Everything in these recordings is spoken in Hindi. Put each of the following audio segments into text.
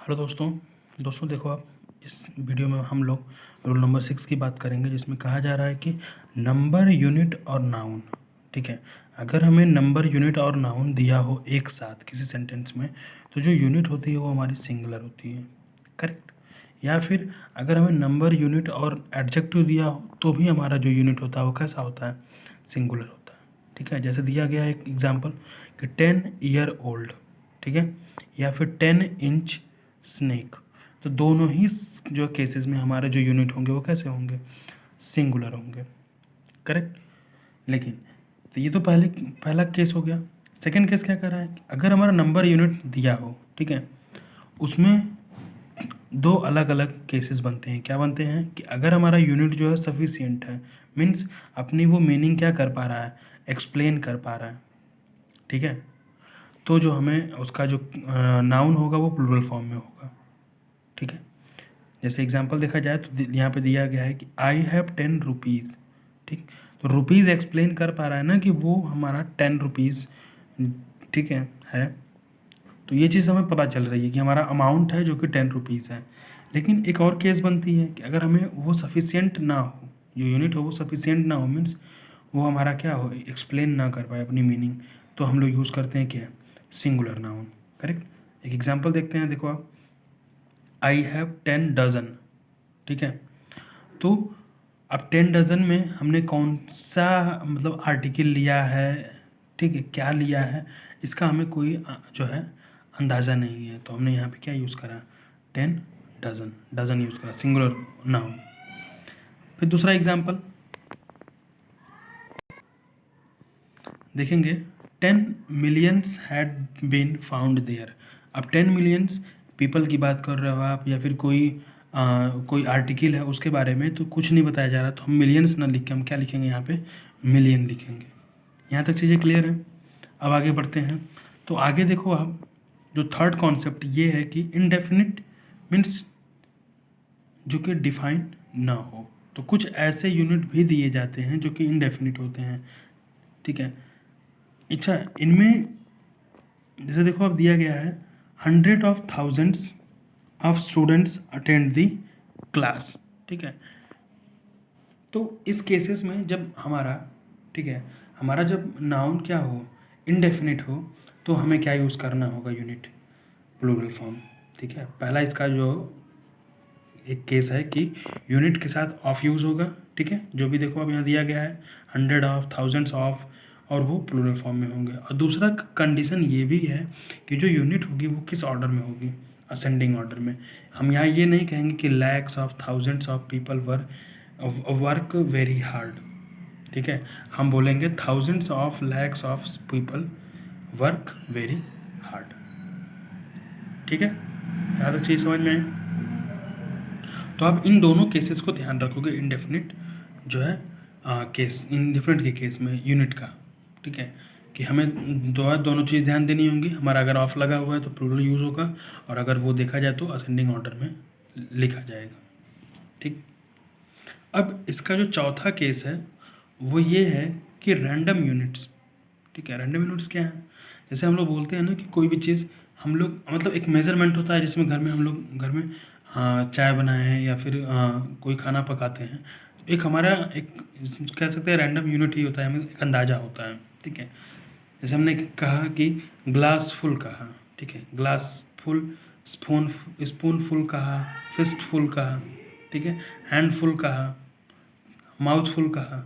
हेलो दोस्तों देखो आप इस वीडियो में हम लोग रूल नंबर 6 की बात करेंगे, जिसमें कहा जा रहा है कि नंबर, यूनिट और नाउन। ठीक है, अगर हमें नंबर, यूनिट और नाउन दिया हो एक साथ किसी सेंटेंस में, तो जो यूनिट होती है वो हमारी सिंगुलर होती है। करेक्ट। या फिर अगर हमें नंबर, यूनिट और एडजेक्टिव दिया हो तो भी हमारा जो यूनिट होता है वो कैसा होता है? सिंगुलर होता है। ठीक है, जैसे दिया गया है एक एग्जाम्पल कि 10 ईयर ओल्ड। ठीक है, या फिर 10 इंच स्नेक। तो दोनों ही जो केसेस में हमारे जो यूनिट होंगे वो कैसे होंगे? सिंगुलर होंगे। करेक्ट। लेकिन तो ये तो पहला केस हो गया। सेकंड केस क्या कर रहा है? अगर हमारा नंबर, यूनिट दिया हो, ठीक है, उसमें दो अलग अलग केसेस बनते हैं। क्या बनते हैं कि अगर हमारा यूनिट जो है सफिशिएंट है, मीन्स अपनी वो मीनिंग क्या कर पा रहा है? एक्सप्लेन कर पा रहा है। ठीक है, तो जो हमें उसका जो नाउन होगा वो प्लूरल फॉर्म में होगा। ठीक है, जैसे एग्जांपल देखा जाए तो यहाँ पे दिया गया है कि आई हैव 10 रुपीज़। ठीक, तो रुपीज़ एक्सप्लेन कर पा रहा है ना कि वो हमारा 10 रुपीज़, ठीक है। तो ये चीज़ हमें पता चल रही है कि हमारा अमाउंट है जो कि 10 रुपीज़ है। लेकिन एक और केस बनती है कि अगर हमें वो सफिशियंट ना हो, जो यूनिट हो वो सफिशियंट ना हो, मीन्स वो हमारा क्या हो, एक्सप्लेन ना कर पाए अपनी मीनिंग, तो हम लोग यूज़ करते हैं क्या? Singular noun. करेक्ट। एक एग्जांपल देखते हैं, देखो आप, आई हैव 10 डजन। ठीक है, तो अब 10 डजन में हमने कौन सा मतलब आर्टिकल लिया है? ठीक है, क्या लिया है इसका हमें कोई जो है अंदाज़ा नहीं है, तो हमने यहाँ पे क्या यूज़ करा? 10 डजन, डजन यूज़ करा, सिंगुलर नाउन। फिर दूसरा एग्जांपल देखेंगे, 10 millions had been found there. अब 10 मिलियंस पीपल की बात कर रहे हो आप, या फिर कोई आर्टिकल है उसके बारे में, तो कुछ नहीं बताया जा रहा, तो हम मिलियंस ना लिख के हम क्या लिखेंगे यहाँ पे? मिलियन लिखेंगे। यहाँ तक चीज़ें क्लियर हैं। अब आगे बढ़ते हैं। तो आगे देखो आप, जो थर्ड कॉन्सेप्ट ये है कि इनडेफिनिट मीन्स जो कि डिफाइन ना हो। तो कुछ ऐसे यूनिट भी दिए जाते हैं जो कि इनडेफिनिट होते हैं। ठीक है, अच्छा, इनमें जैसे देखो अब दिया गया है 100 of 1000s of students attend the class. ठीक है, तो इस केसेस में जब हमारा, ठीक है, हमारा जब नाउन क्या हो, इनडेफिनिट हो, तो हमें क्या यूज़ करना होगा? Unit, plural form. ठीक है, पहला इसका जो एक केस है कि यूनिट के साथ ऑफ यूज़ होगा। ठीक है, जो भी देखो अब यहाँ दिया गया है 100 ऑफ 1000s ऑफ, और वो प्लूरल फॉर्म में होंगे। और दूसरा कंडीशन ये भी है कि जो यूनिट होगी वो किस ऑर्डर में होगी? असेंडिंग ऑर्डर में। हम यहाँ ये नहीं कहेंगे कि lakhs of 1000s of people work very hard. ठीक है, हम बोलेंगे 1000s of lakhs of people work very hard. ठीक है, यहाँ तक चीज़ समझ में आई? तो आप इन दोनों केसेस को ध्यान रखोगे, इनडेफिनिट जो है केस, इनडेफिनिट के केस में यूनिट का। ठीक है, कि हमें दोनों चीज़ ध्यान देनी होंगी। हमारा अगर ऑफ लगा हुआ है तो प्लूरल यूज़ होगा, और अगर वो देखा जाए तो असेंडिंग ऑर्डर में लिखा जाएगा। ठीक, अब इसका जो चौथा केस है वो ये है कि रैंडम यूनिट्स। ठीक है, रैंडम यूनिट्स क्या है? जैसे हम लोग बोलते हैं ना कि कोई भी चीज़ हम लोग, मतलब एक मेजरमेंट होता है जिसमें घर में हम लोग घर में चाय बनाए हैं या फिर कोई खाना पकाते हैं, एक हमारा एक कह सकते हैं रैंडम यूनिट ही होता है, हमें एक अंदाज़ा होता है। ठीक है, जैसे हमने कहा कि ग्लास फुल कहा, ठीक है, ग्लास फुल, स्पून फुल कहा, फिस्ट फुल कहा, ठीक है, हैंड फुल कहा, माउथ फुल कहा।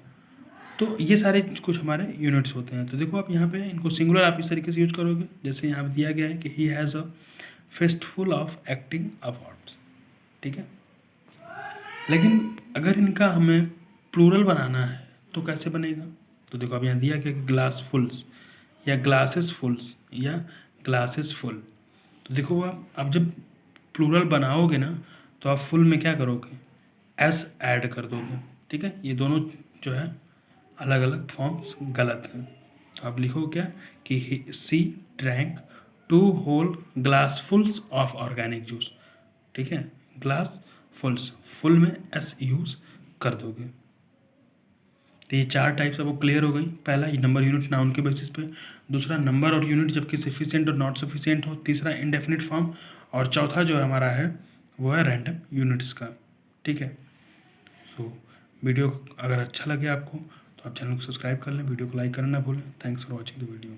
तो ये सारे कुछ हमारे यूनिट्स होते हैं। तो देखो आप यहाँ पे इनको सिंगुलर आप इस तरीके से यूज करोगे, जैसे यहाँ पे दिया गया है कि he has a fist full of acting awards. ठीक है, लेकिन अगर इनका हमें प्लूरल बनाना है तो कैसे बनेगा? तो देखो अब यहाँ दिया गया कि ग्लास फुल्स, या ग्लासेस फुल्स, या ग्लासेस फुल। तो देखो आप अब जब प्लूरल बनाओगे ना, तो आप फुल में क्या करोगे? एस ऐड कर दोगे। ठीक है, ये दोनों जो है अलग अलग फॉर्म्स गलत हैं। आप लिखो क्या कि she drank 2 whole glassfuls of organic juice. ठीक है, ग्लास फुल्स, फुल में एस यूज कर दोगे। तो ये 4 टाइप्स अब वो क्लियर हो गई। पहला ये नंबर यूनिट नाउन के बेसिस पे, दूसरा नंबर और यूनिट जबकि सफिशिएंट और नॉट सफिशिएंट हो, तीसरा इंडेफिनिट फॉर्म, और चौथा जो हमारा है वो है रैंडम यूनिट्स का। ठीक है, सो वीडियो अगर अच्छा लगे आपको तो आप चैनल को सब्सक्राइब कर लें, वीडियो को लाइक करना ना भूलें। Thanks for watching the video.